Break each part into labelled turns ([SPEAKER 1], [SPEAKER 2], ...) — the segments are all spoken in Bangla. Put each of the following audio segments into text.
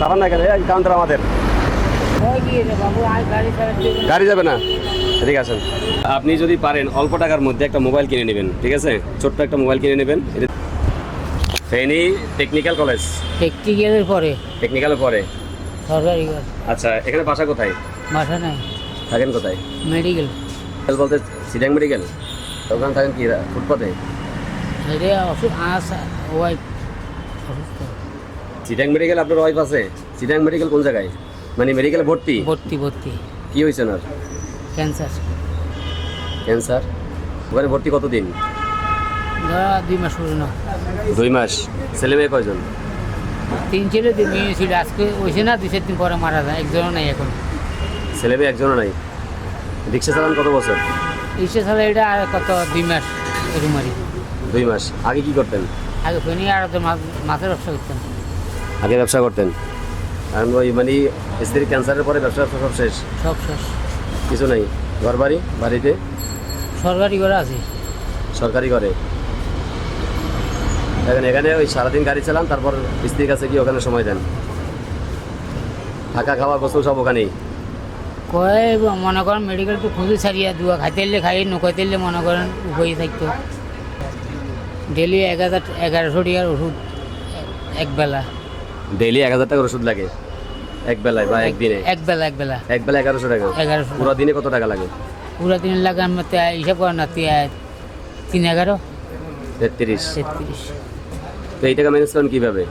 [SPEAKER 1] চালান না কেন? এই কাউন্টার আমাদের। গাড়ি যাবে না, ঠিক আছে। আপনি যদি পারেন অল্প টাকার মধ্যে একটা মোবাইল কিনে নেবেন, ঠিক আছে? ছোট্ট একটা মোবাইল কিনে নেবেন। Feni technical college.
[SPEAKER 2] টেকনিক্যালের পরে
[SPEAKER 1] টেকনিক্যালের পরে
[SPEAKER 2] সরকারি।
[SPEAKER 1] আচ্ছা, এখানে বাসা কোথায়?
[SPEAKER 2] বাসা নাই,
[SPEAKER 1] থাকেন কোথায়?
[SPEAKER 2] মেডিকেল
[SPEAKER 1] বলতে চিটাং মেডিকেল। ওখানে থাকেন কি ফুটপাতে?
[SPEAKER 2] ওয়াইফ
[SPEAKER 1] চিটাং মেডিকেল আপনার ওয়াইফ আছে? চিটাং মেডিকেল কোন জায়গায়? মানে মেডিকেলে ভর্তি?
[SPEAKER 2] ভর্তি
[SPEAKER 1] কি হয়েছে ওনার?
[SPEAKER 2] ক্যান্সার।
[SPEAKER 1] ক্যান্সার? ওখানে ভর্তি কতদিন?
[SPEAKER 2] ধরা 2 মাস হলো না।
[SPEAKER 1] 2 মাস। ছেলে মেয়ে কয়জন?
[SPEAKER 2] 3 ছেলে 2 মেয়ে ছিল। আজকে হয়েছে না, 2-4 দিন পরে মারা যায়। একজনও নাই এখন।
[SPEAKER 1] ছেলে মেয়ে একজনও নাই। রিক্সা চালান কত বছর?
[SPEAKER 2] রিক্সা চালা এটা আর কত 2 মাস এরুমারি।
[SPEAKER 1] 2 মাস। আগে কি করতেন?
[SPEAKER 2] আগে ফেনি আর মাছের ব্যবসা করতেন।
[SPEAKER 1] আগে ব্যবসা করতেন? আর ওই মানে স্ত্রীর ক্যান্সারের পরে ব্যবসা সব শেষ?
[SPEAKER 2] সব শেষ,
[SPEAKER 1] কিছু নাই? ঘর বাড়ি? বাড়িতে
[SPEAKER 2] সরকারি করে আছে।
[SPEAKER 1] সরকারি করে? দেখেন এখানে ওই সারাদিন গাড়ি চালান, তারপর স্ত্রীর কাছে কি ওখানে সময় দেন? থাকা খাওয়া গোসল সব ওখানেই?
[SPEAKER 2] কয়ে মনে করেন মেডিকেল তো খুঁজে ছাড়িয়া দুয়া খাইতে খাই, নখাইতে মনে করেন উপায় থাকতো। ডেলি 1100 টাকার ওষুধ একবেলা।
[SPEAKER 1] ডেইলি 1000 টাকার ওষুধ লাগে একবেলায় বা একদিনে?
[SPEAKER 2] একবেলা
[SPEAKER 1] 1100 টাকা।
[SPEAKER 2] 1100।
[SPEAKER 1] পুরো দিনে কত টাকা লাগে?
[SPEAKER 2] পুরা দিন লাগে আমার হিসাব করেন না, 3-11
[SPEAKER 1] 33।
[SPEAKER 2] 33।
[SPEAKER 1] তো এই টাকা ম্যানেজ করেন কীভাবে?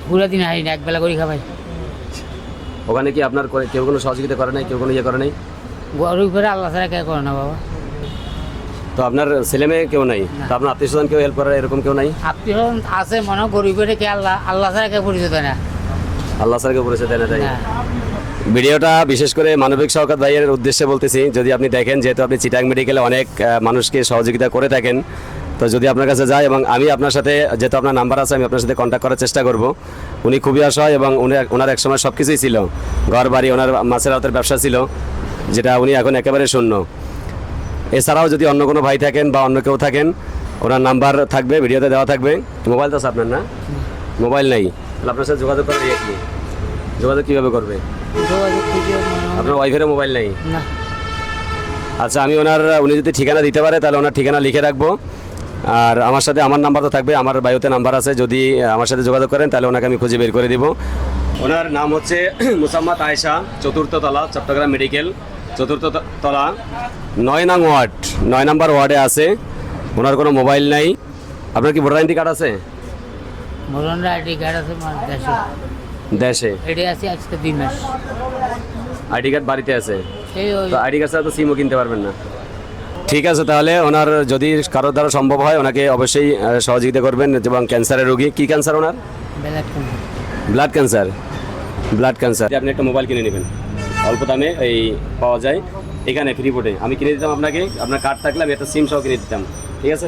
[SPEAKER 2] পুরা দিন হারি না, একবেলা করে খাবাই।
[SPEAKER 1] ওখানে কি আপনার কেউ কোনো সহযোগিতা করে নাই? কেউ কোনো ইয়ে করে নাই?
[SPEAKER 2] গরুর উপরে আল্লাহ ছাড়া কে করে না বাবা।
[SPEAKER 1] তো আপনার ছেলে মেয়ে কেউ নাই? তো আপনার আত্মীয় স্বজন কেউ হেল্প করার এরকম কেউ নাই?
[SPEAKER 2] আত্মীয় আছে মনে গরিবের কে আল্লাহ ছাড়া কে পরিচয় দেয় না।
[SPEAKER 1] আল্লাহ স্যার কেউ পরিচয় দেয় না, তাই? ভিডিওটা বিশেষ করে মানবিক শওকত ভাইয়ের উদ্দেশ্যে বলতেছি। যদি আপনি দেখেন, যেহেতু আপনি চিটাং মেডিকেলে অনেক মানুষকে সহযোগিতা করে থাকেন, তো যদি আপনার কাছে যায় এবং আমি আপনার সাথে, যেহেতু আপনার নাম্বার আছে, আমি আপনার সাথে কন্ট্যাক্ট করার চেষ্টা করব। উনি খুবই অসহায় এবং ওনার একসময় সব কিছুই ছিল, ঘর বাড়ি, ওনার মাছের আড়তের ব্যবসা ছিল, যেটা উনি এখন একেবারে শূন্য। এছাড়াও যদি অন্য কোনো ভাই থাকেন বা অন্য কেউ থাকেন, ওনার নাম্বার থাকবে, ভিডিওতে দেওয়া থাকবে। মোবাইল তো আছে আপনার? না, মোবাইল নেই। তাহলে আপনার সাথে যোগাযোগ করার ইয়ে কি? যোগাযোগ কীভাবে করবে? আপনার ওয়াইফেরও মোবাইল নেই?
[SPEAKER 2] না।
[SPEAKER 1] আচ্ছা, উনি যদি ঠিকানা দিতে পারে তাহলে ওনার ঠিকানা লিখে রাখবো। আর আমার সাথে আমার নাম্বার তো থাকবে, আমার বায়োতে নাম্বার আছে। যদি আমার সাথে যোগাযোগ করেন তাহলে ওনাকে আমি খুঁজে বের করে দিব। ওনার নাম হচ্ছে মুসাম্মাদ আয়েশা, 4th তলা, চট্টগ্রাম মেডিকেল, 4th তলা, 9 নং ওয়ার্ড, 9 নম্বর ওয়ার্ডে আছে। ওনার কোনো মোবাইল নাই। আপনার কি ভোটার আইডি কার্ড আছে?
[SPEAKER 2] ভোটার আইডি কার্ড আছে দেশে।
[SPEAKER 1] দেশে
[SPEAKER 2] এটা আছে আজকে 2 মাস।
[SPEAKER 1] আইডি কার্ড বাড়িতে আছে?
[SPEAKER 2] এই
[SPEAKER 1] তো আইডি কার্ড ছাড়া তো সিমও কিনতে পারবেন না। ঠিক আছে, তাহলে ওনার যদি কারোর দ্বারা সম্ভব হয় ওনাকে অবশ্যই সহযোগিতা করবেন। এবং ক্যান্সারের রোগী, কি ক্যান্সার ওনার? Blood cancer. Blood cancer. আপনি একটা মোবাইল কিনে নেবেন, অল্প দামে এই পাওয়া যায় এখানে ফ্রি বোর্ডে। আমি কিনে দিতাম আপনাকে, আপনার কার্ড থাকলে আমি একটা সিম সহ কিনে দিতাম, ঠিক আছে?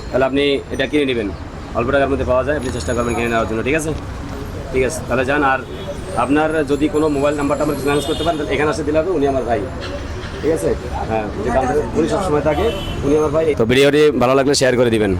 [SPEAKER 1] তাহলে আপনি এটা কিনে নেবেন, অল্প টাকার মধ্যে পাওয়া যায়। আপনি চেষ্টা করবেন কিনে নেওয়ার জন্য, ঠিক আছে? ঠিক আছে, তাহলে যান। আর আপনার যদি কোনো মোবাইল নাম্বারটা আমাকে ম্যানেজ করতে পারেন, এখানে আসে দিলে হবে। উনি আমার ভাই, ঠিক আছে? হ্যাঁ, যে কাউন্টারে উনি সবসময় থাকে, উনি আমার ভাই। তো ভিডিওটি ভালো লাগলে শেয়ার করে দিবেন।